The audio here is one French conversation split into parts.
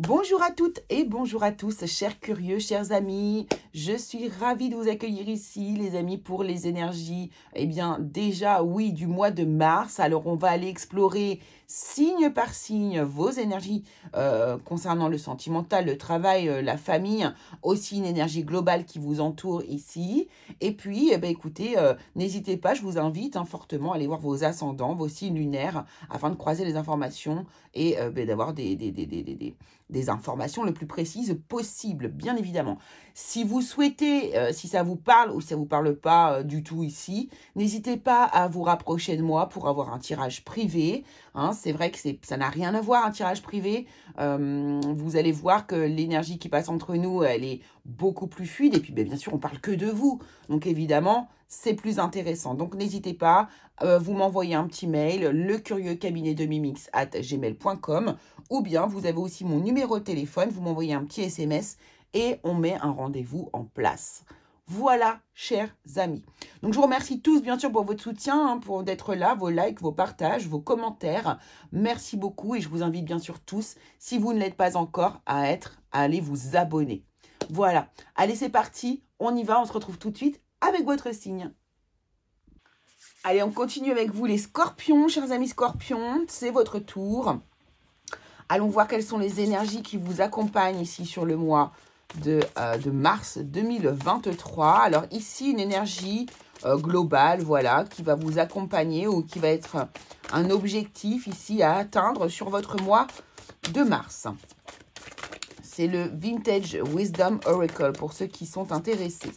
Bonjour à toutes et bonjour à tous, chers curieux, chers amis. Je suis ravie de vous accueillir ici, les amis, pour les énergies. Eh bien, déjà, oui, du mois de mars. Alors, on va aller explorer signe par signe vos énergies concernant le sentimental, le travail, la famille, aussi une énergie globale qui vous entoure ici. Et puis, eh bien, écoutez, n'hésitez pas, je vous invite fortement à aller voir vos ascendants, vos signes lunaires, afin de croiser les informations et d'avoir des informations le plus précises possible, bien évidemment. Si vous souhaitez, si ça vous parle ou si ça ne vous parle pas du tout ici, n'hésitez pas à vous rapprocher de moi pour avoir un tirage privé. C'est vrai que ça n'a rien à voir, un tirage privé. Vous allez voir que l'énergie qui passe entre nous, elle est beaucoup plus fluide. Et puis, bien sûr, on parle que de vous. Donc, évidemment, c'est plus intéressant. Donc, n'hésitez pas, vous m'envoyez un petit mail, lecurieuxcabinet2mimix@gmail.com, ou bien vous avez aussi mon numéro de téléphone, vous m'envoyez un petit SMS et on met un rendez-vous en place. Voilà, chers amis. Donc, je vous remercie tous, bien sûr, pour votre soutien, pour d'être là, vos likes, vos partages, vos commentaires. Merci beaucoup et je vous invite, bien sûr, tous, si vous ne l'êtes pas encore, à aller vous abonner. Voilà. Allez, c'est parti. On y va. On se retrouve tout de suite avec votre signe. Allez, on continue avec vous, les scorpions, chers amis scorpions. C'est votre tour. Allons voir quelles sont les énergies qui vous accompagnent ici sur le mois de mars 2023. Alors ici, une énergie globale, voilà, qui va vous accompagner ou qui va être un objectif ici à atteindre sur votre mois de mars. C'est le Vintage Wisdom Oracle pour ceux qui sont intéressés.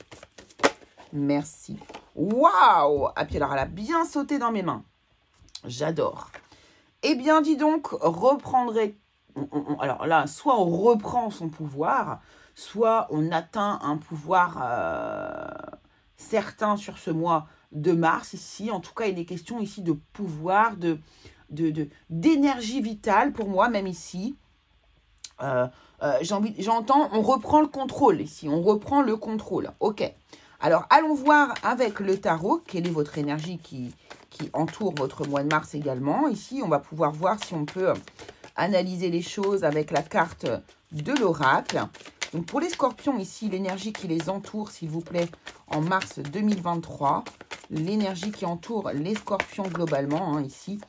Merci. Waouh! Ah, puis alors, elle a bien sauté dans mes mains. J'adore. Eh bien, dis donc, alors là, soit on reprend son pouvoir, soit on atteint un pouvoir certain sur ce mois de mars. Ici, en tout cas, il est question ici de pouvoir, d'énergie vitale pour moi, même ici. J'entends, on reprend le contrôle ici, on reprend le contrôle. Ok. Alors, allons voir avec le tarot quelle est votre énergie qui entoure votre mois de mars également. Ici, on va pouvoir voir si on peut analyser les choses avec la carte de l'oracle. Donc, pour les scorpions, ici, l'énergie qui les entoure, s'il vous plaît, en mars 2023. L'énergie qui entoure les scorpions globalement, ici,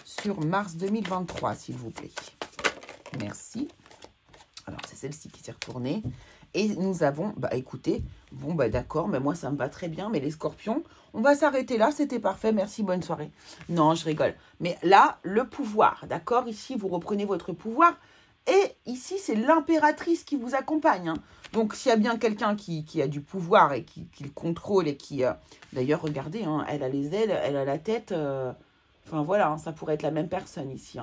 sur mars 2023, s'il vous plaît. Merci. Alors, c'est celle-ci qui s'est retournée. Et nous avons, écoutez, d'accord, mais moi ça me va très bien, mais les scorpions, on va s'arrêter là, c'était parfait, merci, bonne soirée. Non, je rigole. Mais là, le pouvoir, d'accord, ici vous reprenez votre pouvoir, et ici c'est l'impératrice qui vous accompagne. Donc s'il y a bien quelqu'un qui a du pouvoir et qui le contrôle et qui, d'ailleurs, regardez, elle a les ailes, elle a la tête, enfin voilà, ça pourrait être la même personne ici.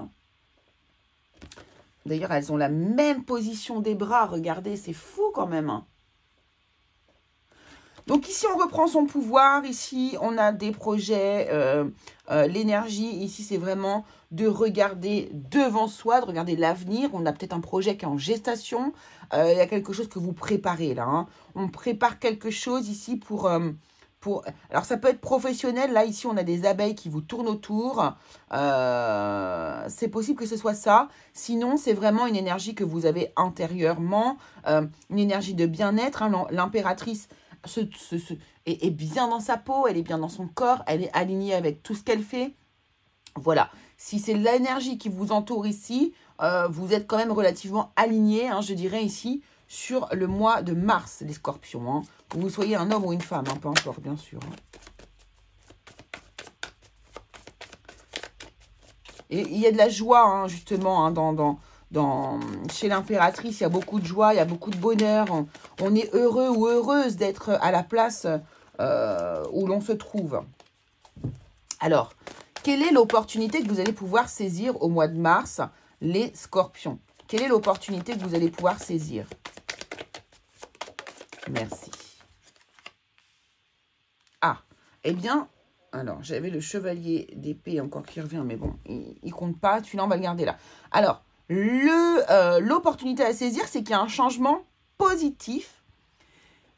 D'ailleurs, elles ont la même position des bras. Regardez, c'est fou quand même. Donc ici, on reprend son pouvoir. Ici, on a des projets. L'énergie, ici, c'est vraiment de regarder devant soi, de regarder l'avenir. On a peut-être un projet qui est en gestation. Il y a quelque chose que vous préparez là. On prépare quelque chose ici pour... Alors, ça peut être professionnel. Là, ici, on a des abeilles qui vous tournent autour. C'est possible que ce soit ça. Sinon, c'est vraiment une énergie que vous avez intérieurement. Une énergie de bien-être. L'impératrice est bien dans sa peau. Elle est bien dans son corps. Elle est alignée avec tout ce qu'elle fait. Voilà. Si c'est l'énergie qui vous entoure ici, vous êtes quand même relativement aligné, je dirais ici, sur le mois de mars, les scorpions. Que vous soyez un homme ou une femme, peu importe, bien sûr. Et il y a de la joie, justement, chez l'impératrice. Il y a beaucoup de joie, il y a beaucoup de bonheur. On est heureux ou heureuse d'être à la place où l'on se trouve. Alors, quelle est l'opportunité que vous allez pouvoir saisir au mois de mars, les scorpions? Quelle est l'opportunité que vous allez pouvoir saisir? Merci. Ah, eh bien, alors, j'avais le chevalier d'épée encore qui revient, mais bon, il compte pas. Celui-là, on va le garder là. Alors, l'opportunité à saisir, c'est qu'il y a un changement positif.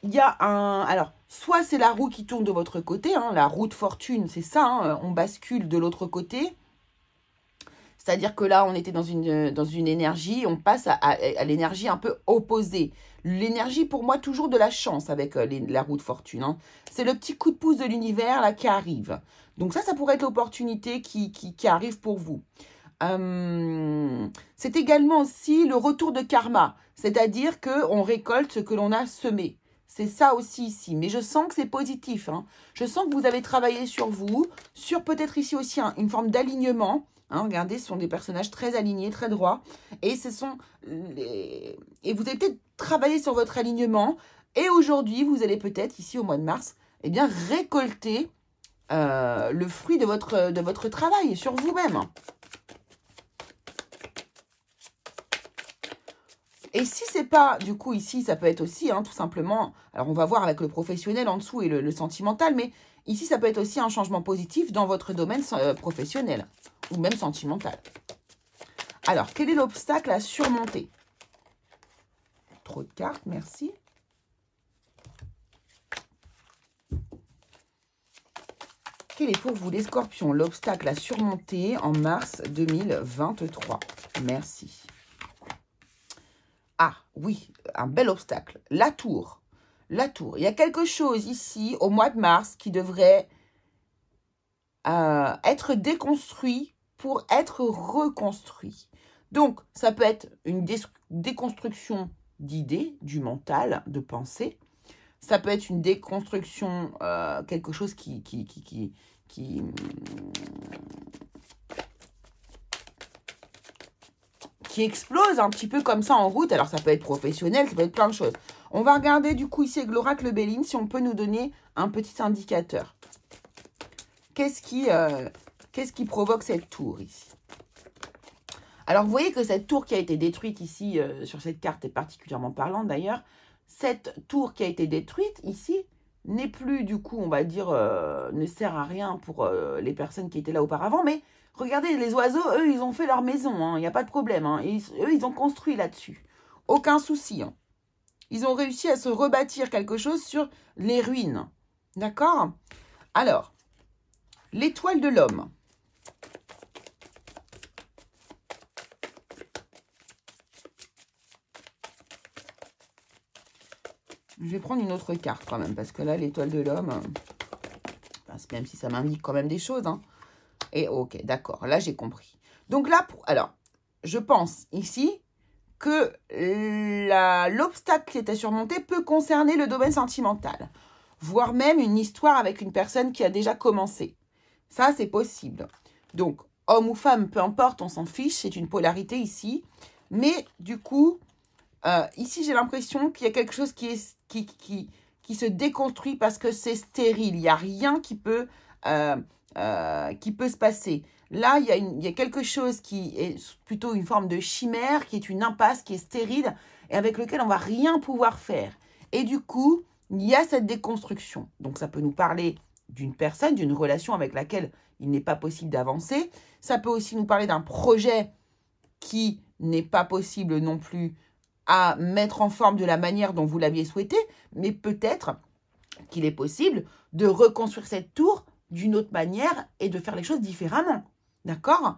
Il y a alors, soit c'est la roue qui tourne de votre côté, la roue de fortune, c'est ça, on bascule de l'autre côté. C'est-à-dire que là, on était dans une énergie, on passe à l'énergie un peu opposée. L'énergie, pour moi, toujours de la chance avec la roue de fortune. Hein. C'est le petit coup de pouce de l'univers là qui arrive. Donc ça pourrait être l'opportunité qui arrive pour vous. C'est également aussi le retour de karma. C'est-à-dire qu'on récolte ce que l'on a semé. C'est ça aussi ici. Mais je sens que c'est positif. Hein. Je sens que vous avez travaillé sur vous, sur peut-être ici aussi une forme d'alignement. Hein, regardez, ce sont des personnages très alignés, très droits. Et et vous avez peut-être travaillé sur votre alignement. Et aujourd'hui, vous allez peut-être, ici au mois de mars, eh bien, récolter le fruit de votre travail sur vous-même. Et si c'est pas, du coup, ici, ça peut être aussi, hein, tout simplement, alors on va voir avec le professionnel en dessous et le sentimental, mais ici, ça peut être aussi un changement positif dans votre domaine professionnel ou même sentimental. Alors, quel est l'obstacle à surmonter? Trop de cartes, merci. Quel est pour vous, les scorpions, l'obstacle à surmonter en mars 2023? Merci. Ah, oui, un bel obstacle. La tour. La tour. Il y a quelque chose ici, au mois de mars, qui devrait être déconstruit pour être reconstruit. Donc, ça peut être une déconstruction d'idées, du mental, de pensée. Ça peut être une déconstruction, quelque chose qui explose un petit peu comme ça en route. Alors, ça peut être professionnel, ça peut être plein de choses. On va regarder du coup ici avec l'oracle Béline si on peut nous donner un petit indicateur. Qu'est-ce qui provoque cette tour ici? Alors, vous voyez que cette tour qui a été détruite ici, sur cette carte est particulièrement parlante d'ailleurs, cette tour qui a été détruite ici n'est plus du coup, on va dire, ne sert à rien pour les personnes qui étaient là auparavant, mais regardez, les oiseaux, eux, ils ont fait leur maison, il n'y a pas de problème, hein, eux, ils ont construit là-dessus, aucun souci. Hein. Ils ont réussi à se rebâtir quelque chose sur les ruines, d'accord? Alors, l'étoile de l'homme. Je vais prendre une autre carte quand même, parce que là, l'étoile de l'homme, même si ça m'indique quand même des choses. Hein. Et ok, d'accord, là, j'ai compris. Donc là, alors, je pense ici que l'obstacle qui était surmonté peut concerner le domaine sentimental, voire même une histoire avec une personne qui a déjà commencé. Ça, c'est possible. Donc, homme ou femme, peu importe, on s'en fiche, c'est une polarité ici. Mais du coup, ici, j'ai l'impression qu'il y a quelque chose qui se déconstruit parce que c'est stérile. Il n'y a rien qui peut se passer. Là, il y a quelque chose qui est plutôt une forme de chimère, qui est une impasse, qui est stérile, et avec lequel on ne va rien pouvoir faire. Et du coup, il y a cette déconstruction. Donc, ça peut nous parler d'une personne, d'une relation avec laquelle il n'est pas possible d'avancer. Ça peut aussi nous parler d'un projet qui n'est pas possible non plus à mettre en forme de la manière dont vous l'aviez souhaité, mais peut-être qu'il est possible de reconstruire cette tour d'une autre manière et de faire les choses différemment. D'accord?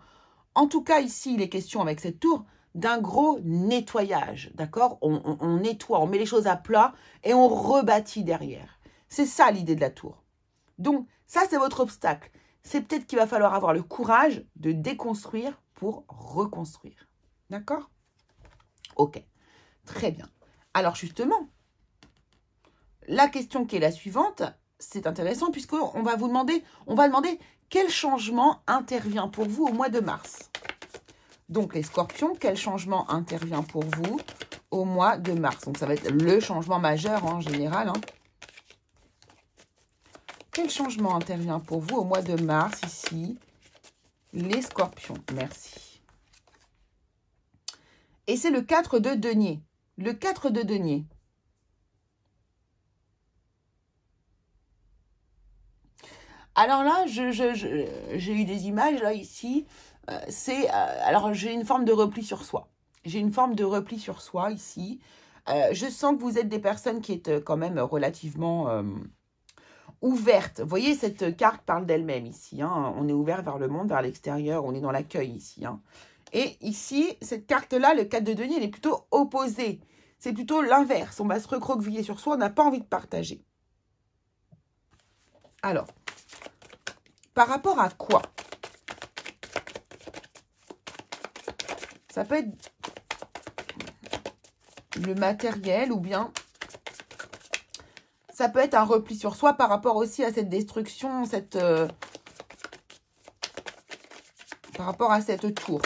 En tout cas, ici, il est question avec cette tour d'un gros nettoyage. D'accord? On nettoie, on met les choses à plat et on rebâtit derrière. C'est ça l'idée de la tour. Donc, ça, c'est votre obstacle. C'est peut-être qu'il va falloir avoir le courage de déconstruire pour reconstruire. D'accord? Ok. Très bien. Alors, justement, la question qui est la suivante, c'est intéressant puisqu'on va demander quel changement intervient pour vous au mois de mars. Donc, les scorpions, quel changement intervient pour vous au mois de mars? Donc, ça va être le changement majeur en général. Hein. Quel changement intervient pour vous au mois de mars ici? Les scorpions, merci. Et c'est le 4 de denier. Le 4 de denier. Alors là, j'ai eu des images, là, ici. Alors, j'ai une forme de repli sur soi. J'ai une forme de repli sur soi, ici. Je sens que vous êtes des personnes qui êtes quand même relativement... ouverte. Vous voyez, cette carte parle d'elle-même ici. Hein. On est ouvert vers le monde, vers l'extérieur. On est dans l'accueil ici. Hein. Et ici, cette carte-là, le 4 de denier, elle est plutôt opposée. C'est plutôt l'inverse. On va se recroqueviller sur soi. On n'a pas envie de partager. Alors, par rapport à quoi? Ça peut être le matériel ou bien ça peut être un repli sur soi par rapport aussi à cette destruction, par rapport à cette tour.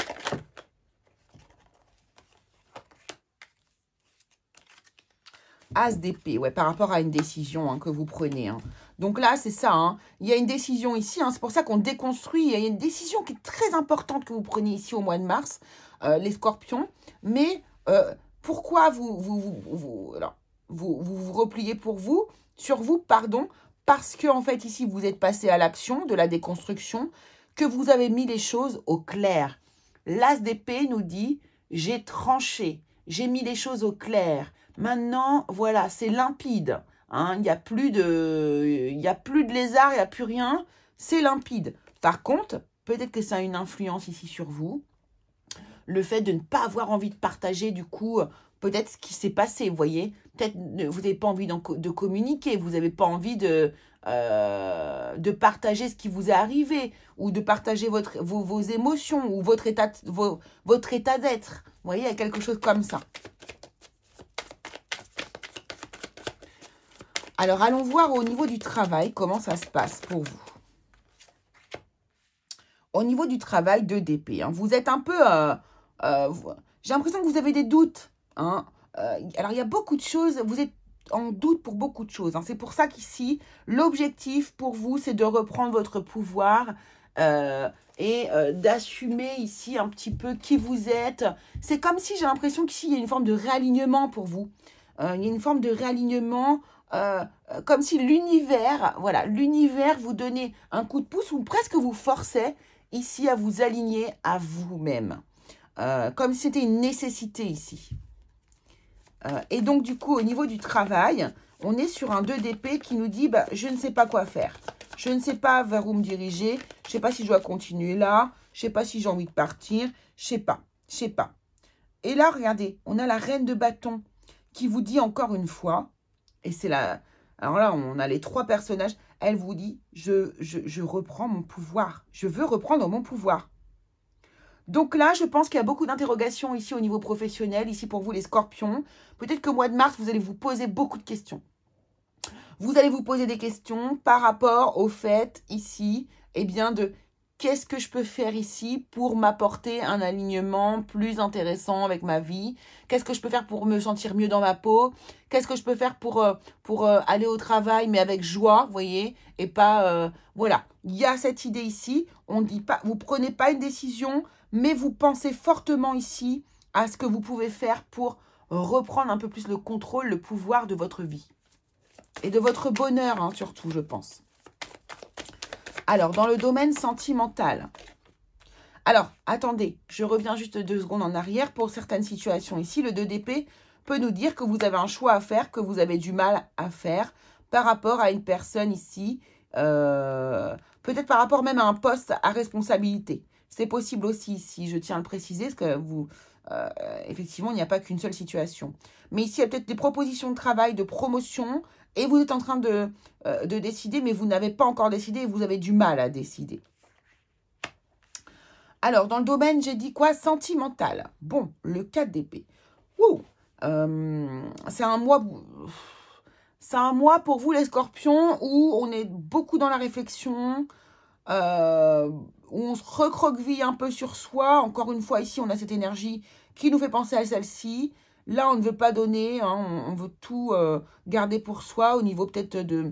As d'épée, ouais, par rapport à une décision que vous prenez. Hein. Donc là, c'est ça. Hein. Il y a une décision ici. Hein, c'est pour ça qu'on déconstruit. Il y a une décision qui est très importante que vous prenez ici au mois de mars, les scorpions. Mais pourquoi vous repliez sur vous, pardon, parce que en fait, ici, vous êtes passé à l'action de la déconstruction, que vous avez mis les choses au clair. L'as d'épée nous dit, j'ai tranché, j'ai mis les choses au clair. Maintenant, voilà, c'est limpide. Hein, il n'y a plus de lézard, il n'y a plus rien. C'est limpide. Par contre, peut-être que ça a une influence ici sur vous. Le fait de ne pas avoir envie de partager, du coup, peut-être ce qui s'est passé, vous voyez. Peut-être vous n'avez pas envie de communiquer, vous n'avez pas envie de partager ce qui vous est arrivé, ou de partager vos émotions, ou votre état d'être. Vous voyez, il y a quelque chose comme ça. Alors, allons voir au niveau du travail, comment ça se passe pour vous. Au niveau du travail, 2 d'épée. Hein, vous êtes un peu... j'ai l'impression que vous avez des doutes. Hein. Alors, il y a beaucoup de choses. Vous êtes en doute pour beaucoup de choses. Hein. C'est pour ça qu'ici, l'objectif pour vous, c'est de reprendre votre pouvoir et d'assumer ici un petit peu qui vous êtes. C'est comme si j'ai l'impression qu'ici, il y a une forme de réalignement pour vous. Il y a une forme de réalignement... comme si l'univers, voilà, l'univers vous donnait un coup de pouce ou presque vous forçait ici à vous aligner à vous-même. Comme si c'était une nécessité ici. Et donc, du coup, au niveau du travail, on est sur un 2 d'épée qui nous dit, je ne sais pas quoi faire. Je ne sais pas vers où me diriger. Je ne sais pas si je dois continuer là. Je ne sais pas si j'ai envie de partir. Je ne sais pas. Je ne sais pas. Et là, regardez, on a la reine de bâton qui vous dit encore une fois, et c'est la... Alors là, on a les 3 personnages. Elle vous dit, je reprends mon pouvoir. Je veux reprendre mon pouvoir. Donc là, je pense qu'il y a beaucoup d'interrogations ici au niveau professionnel, ici pour vous les scorpions. Peut-être qu'au mois de mars, vous allez vous poser beaucoup de questions. Vous allez vous poser des questions par rapport au fait ici, eh bien de... Qu'est-ce que je peux faire ici pour m'apporter un alignement plus intéressant avec ma vie? Qu'est-ce que je peux faire pour me sentir mieux dans ma peau? Qu'est-ce que je peux faire pour aller au travail, mais avec joie, vous voyez? Et pas... voilà, il y a cette idée ici. On dit pas, vous ne prenez pas une décision, mais vous pensez fortement ici à ce que vous pouvez faire pour reprendre un peu plus le contrôle, le pouvoir de votre vie. Et de votre bonheur, hein, surtout, je pense. Alors, dans le domaine sentimental. Alors, attendez, je reviens juste 2 secondes en arrière. Pour certaines situations ici, le 2 d'épée peut nous dire que vous avez un choix à faire, que vous avez du mal à faire par rapport à une personne ici. Peut-être par rapport même à un poste à responsabilité. C'est possible aussi ici, je tiens à le préciser, parce que vous... effectivement, il n'y a pas qu'une seule situation. Mais ici, il y a peut-être des propositions de travail, de promotion... Et vous êtes en train de décider, mais vous n'avez pas encore décidé et vous avez du mal à décider. Alors, dans le domaine, j'ai dit quoi? Sentimental. Bon, le 4 d'épée. C'est un mois pour vous, les scorpions, où on est beaucoup dans la réflexion, où on se recroqueville un peu sur soi. Encore une fois, ici, on a cette énergie qui nous fait penser à celle-ci. Là, on ne veut pas donner, hein, on veut tout garder pour soi au niveau peut-être de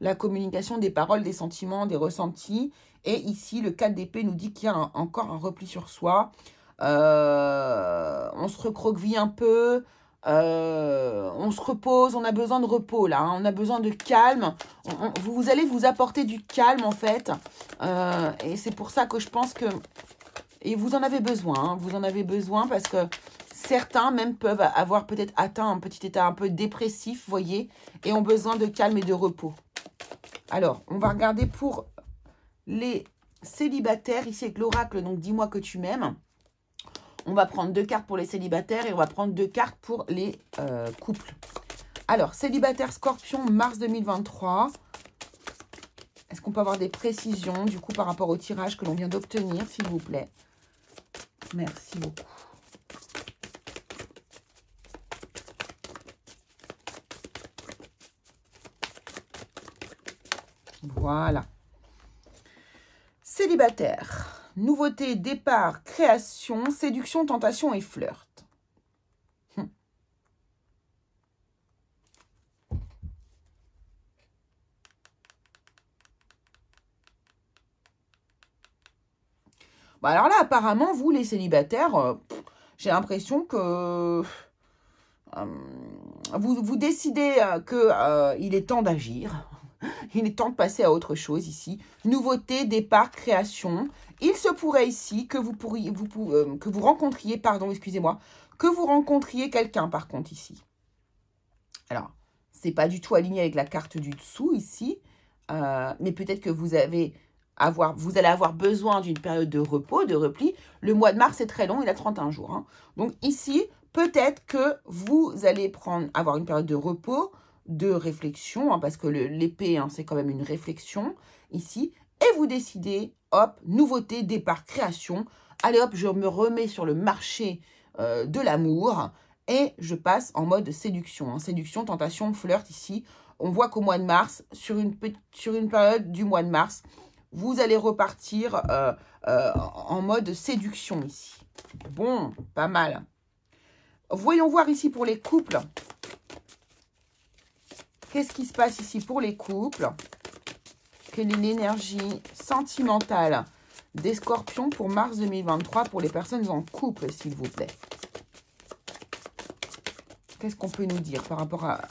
la communication des paroles, des sentiments, des ressentis. Et ici, le 4 d'épée nous dit qu'il y a encore un repli sur soi. On se recroqueville un peu, on se repose, on a besoin de repos là, hein, on a besoin de calme. Vous allez vous apporter du calme en fait. Et c'est pour ça que je pense que... Et vous en avez besoin, hein, vous en avez besoin parce que... Certains même peuvent avoir peut-être atteint un petit état un peu dépressif, vous voyez, et ont besoin de calme et de repos. Alors, on va regarder pour les célibataires, ici avec l'oracle, donc dis-moi que tu m'aimes. On va prendre 2 cartes pour les célibataires et on va prendre 2 cartes pour les couples. Alors, célibataire Scorpion, mars 2023. Est-ce qu'on peut avoir des précisions, du coup, par rapport au tirage que l'on vient d'obtenir, s'il vous plaît? Merci beaucoup. Voilà. Célibataire. Nouveauté, départ, création, séduction, tentation et flirt. Bah alors là, apparemment, vous, les célibataires, j'ai l'impression que vous décidez qu'il est temps d'agir. Il est temps de passer à autre chose ici. Nouveauté, départ, création. Il se pourrait ici que que vous rencontriez, pardon, excusez-moi, que vous rencontriez quelqu'un par contre ici. Alors, c'est pas du tout aligné avec la carte du dessous ici, mais peut-être que vous allez avoir besoin d'une période de repos, de repli. Le mois de mars est très long, il a 31 jours. Hein. Donc ici, peut-être que vous allez avoir une période de repos, de réflexion, hein, parce que l'épée, hein, c'est quand même une réflexion ici. Et vous décidez, hop, nouveauté, départ, création. Allez hop, je me remets sur le marché de l'amour et je passe en mode séduction. Hein. Séduction, tentation, flirt ici. On voit qu'au mois de mars, sur une période du mois de mars, vous allez repartir en mode séduction ici. Bon, pas mal. Voyons voir ici pour les couples. Qu'est-ce qui se passe ici pour les couples? Quelle est l'énergie sentimentale des scorpions pour mars 2023 pour les personnes en couple, s'il vous plaît? Qu'est-ce qu'on peut nous dire par rapport à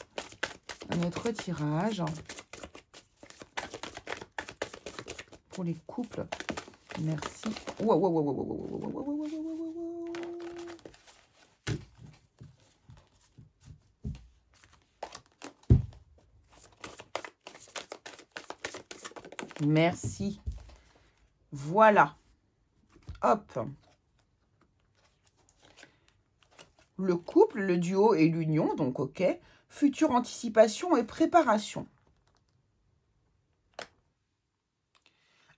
notre tirage pour les couples? Merci. Wow, wow, wow, wow, wow, wow, wow, wow, wow, wow, wow. Merci. Voilà. Hop. Le couple, le duo et l'union, donc ok. Future anticipation et préparation.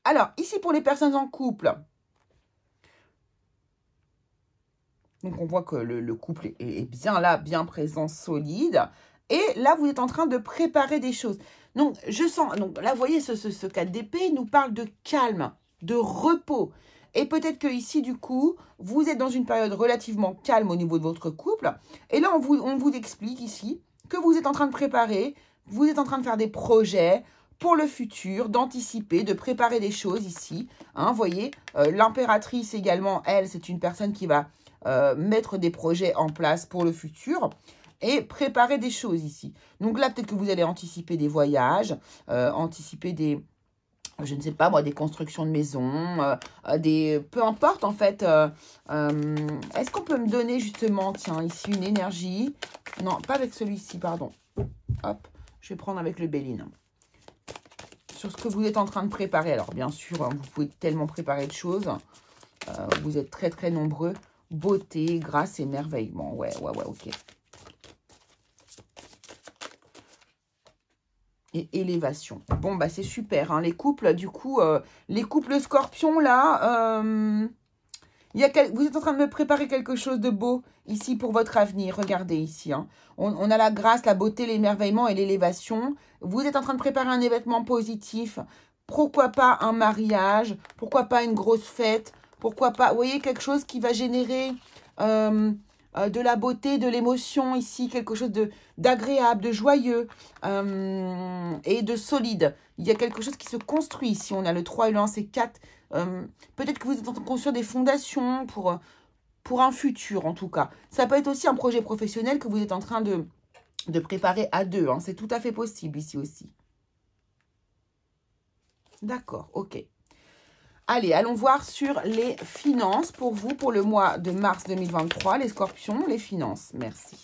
Alors, ici pour les personnes en couple. Donc on voit que le couple est bien là, bien présent, solide. Et là, vous êtes en train de préparer des choses. Donc, je sens... Donc là, vous voyez, ce 4 d'épée nous parle de calme, de repos. Et peut-être que ici, du coup, vous êtes dans une période relativement calme au niveau de votre couple. Et là, on vous explique ici que vous êtes en train de préparer, vous êtes en train de faire des projets pour le futur, d'anticiper, de préparer des choses ici. Hein, vous voyez, l'impératrice également, elle, c'est une personne qui va mettre des projets en place pour le futur et préparer des choses ici. Donc là, peut-être que vous allez anticiper des voyages, anticiper des, je ne sais pas moi, des constructions de maisons, peu importe en fait. Est-ce qu'on peut me donner justement, tiens, ici une énergie? Non, pas avec celui-ci, pardon. Hop, je vais prendre avec le Béline. Sur ce que vous êtes en train de préparer. Alors bien sûr, hein, vous pouvez tellement préparer de choses. Vous êtes très très nombreux. Beauté, grâce, émerveillement. Ouais, ok. Et élévation. Bon, bah c'est super. Hein. Les couples, du coup, les couples scorpions, là, vous êtes en train de me préparer quelque chose de beau ici pour votre avenir. Regardez ici. Hein. On a la grâce, la beauté, l'émerveillement et l'élévation. Vous êtes en train de préparer un événement positif. Pourquoi pas un mariage? Pourquoi pas une grosse fête? Pourquoi pas, vous voyez, quelque chose qui va générer de la beauté, de l'émotion ici, quelque chose d'agréable, de joyeux et de solide. Il y a quelque chose qui se construit ici. On a le 3 et le 1, c'est 4. Peut-être que vous êtes en train de construire des fondations pour un futur, en tout cas. Ça peut être aussi un projet professionnel que vous êtes en train de préparer à deux. Hein. C'est tout à fait possible ici aussi. D'accord, ok. Allez, allons voir sur les finances pour vous, pour le mois de mars 2023. Les scorpions, les finances, merci.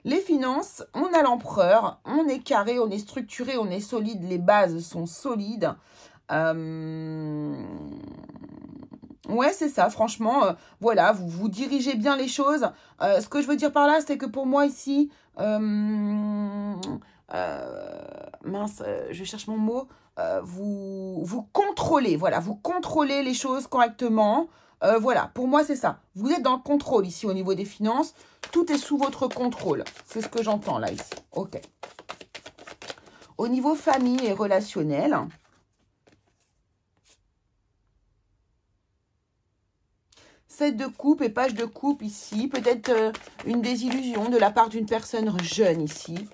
Les finances, on a l'empereur, on est carré, on est structuré, on est solide, les bases sont solides. Ouais, c'est ça, franchement, voilà, vous dirigez bien les choses. Ce que je veux dire par là, c'est que pour moi ici, mince, je cherche mon mot, vous contrôlez, voilà, vous contrôlez les choses correctement. Voilà, pour moi, c'est ça. Vous êtes dans le contrôle ici au niveau des finances. Tout est sous votre contrôle. C'est ce que j'entends là, ici. Ok. Au niveau famille et relationnel, 7 de coupe et page de coupe ici. Peut-être une désillusion de la part d'une personne jeune ici.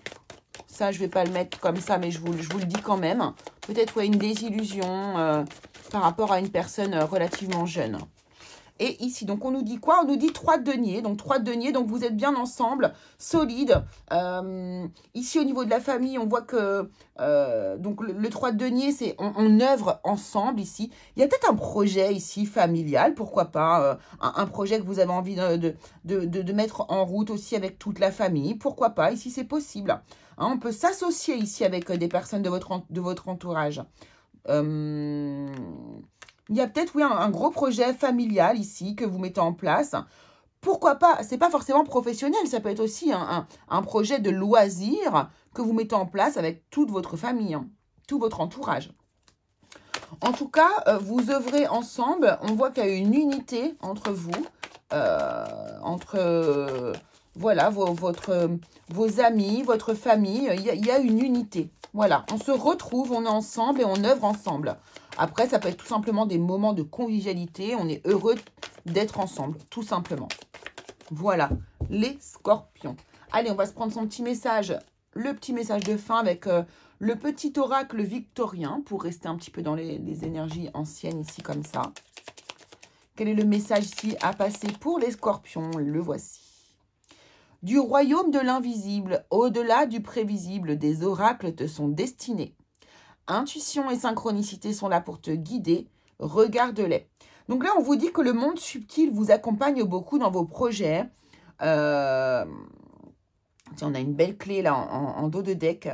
Ça, je ne vais pas le mettre comme ça, mais je vous le dis quand même. Peut-être ouais, une désillusion par rapport à une personne relativement jeune. Et ici, donc, on nous dit quoi? On nous dit 3 de denier. Donc, 3 de denier, donc vous êtes bien ensemble, solide. Ici, au niveau de la famille, on voit que donc le 3 de denier, c'est on œuvre ensemble ici. Il y a peut-être un projet ici familial, pourquoi pas, un projet que vous avez envie de mettre en route aussi avec toute la famille. Pourquoi pas? Ici, c'est possible. Hein, on peut s'associer ici avec des personnes de votre entourage. Il y a peut-être, oui, un gros projet familial ici que vous mettez en place. Pourquoi pas? C'est pas forcément professionnel, ça peut être aussi un projet de loisir que vous mettez en place avec toute votre famille, hein, tout votre entourage. En tout cas, vous œuvrez ensemble. On voit qu'il y a une unité entre vous, entre voilà, vos amis, votre famille. Il y a une unité. Voilà, on se retrouve, on est ensemble et on œuvre ensemble. Après, ça peut être tout simplement des moments de convivialité. On est heureux d'être ensemble, tout simplement. Voilà, les scorpions. Allez, on va se prendre son petit message, le petit message de fin avec le petit oracle victorien pour rester un petit peu dans les énergies anciennes ici comme ça. Quel est le message ici à passer pour les scorpions? Le voici. Du royaume de l'invisible, au-delà du prévisible, des oracles te sont destinés. Intuition et synchronicité sont là pour te guider. Regarde-les. Donc là, on vous dit que le monde subtil vous accompagne beaucoup dans vos projets. Tiens, on a une belle clé là en dos de deck.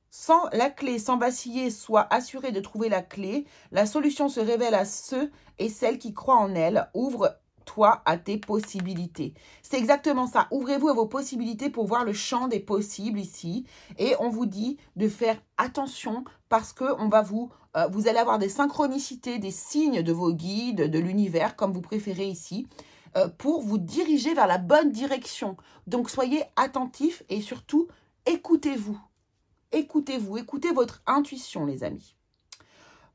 Sans la clé, sans vaciller, sois assuré de trouver la clé. La solution se révèle à ceux et celles qui croient en elle. Ouvre-toi à tes possibilités. C'est exactement ça. Ouvrez-vous à vos possibilités pour voir le champ des possibles ici. Et on vous dit de faire attention parce que vous allez avoir des synchronicités, des signes de vos guides, de l'univers, comme vous préférez ici, pour vous diriger vers la bonne direction. Donc, soyez attentifs et surtout, écoutez-vous. Écoutez-vous, écoutez votre intuition, les amis.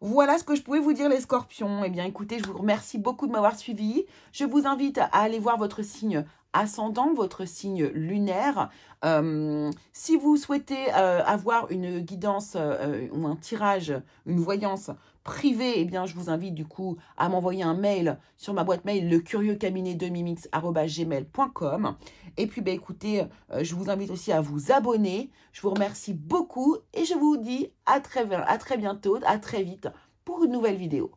Voilà ce que je pouvais vous dire, les scorpions. Eh bien, écoutez, je vous remercie beaucoup de m'avoir suivi. Je vous invite à aller voir votre signe ascendant, votre signe lunaire. Si vous souhaitez avoir une guidance ou un tirage, une voyance privée, eh bien, je vous invite du coup à m'envoyer un mail sur ma boîte mail lecurieuxcabinet2mimix@gmail.com. Et puis, écoutez, je vous invite aussi à vous abonner. Je vous remercie beaucoup et je vous dis à très bientôt, à très vite pour une nouvelle vidéo.